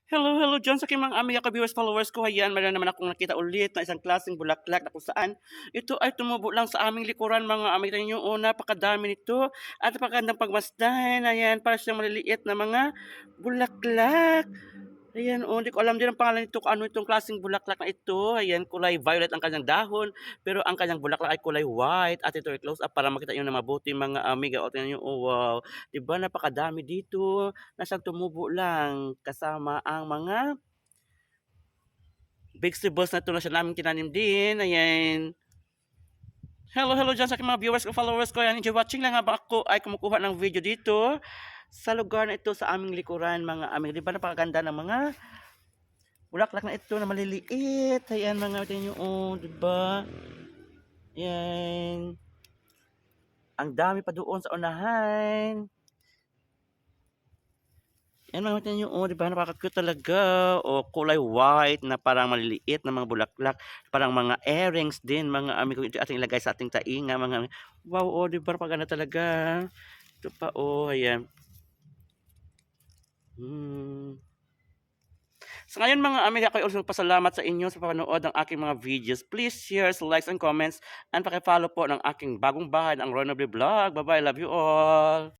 Hello, hello diyan sa aking mga amiga ka-viewers, followers ko. Ayan, meron naman akong nakita ulit na isang klaseng bulaklak na kung saan ito ay tumubo lang sa aming likuran mga amiga niyo. Una, napakadami nito at napakagandang pagmasdan. Ayan, para siyang maliliit na mga bulaklak. Ayan, oh, hindi ko alam din ang pangalan nito kung ano itong klaseng bulaklak na ito. Ayan, kulay violet ang kanyang dahon, pero ang kanyang bulaklak ay kulay white. At ito ay close up para makita niyo na mabuti mga amiga. O, tingnan niyo, oh, wow. 'Di ba napakadami dito na siyang tumubo lang kasama ang mga vegetables na ito na siya namin tinanim din. Ayan. Hello, hello diyan sa aking mga viewers ko, followers ko. Ayan, enjoy watching lang habang ako ay kumukuha ng video dito sa lugar na ito sa aming likuran mga amiga. 'Di ba napakaganda ng mga bulaklak na ito na maliliit. Ayan mga tingnan nyo, oh, diba? Yan. Ang dami pa doon sa unahan. Yan mga tingnan nyo, oh, diba? Napaka-cute talaga. O, kulay white na parang maliliit na mga bulaklak. Parang mga earrings din, mga amigo. Ito ating ilagay sa ating tainga. Mga, wow, oh, diba? Napakaganda talaga. Ito pa, oh, ayan. Sa ngayon mga amiga, ako'y also pasalamat sa inyo sa panonood ng aking mga videos. Please share, likes, and comments, and paki-follow po ng aking bagong bahay, ang Ronald Vlog. Bye-bye, love you all!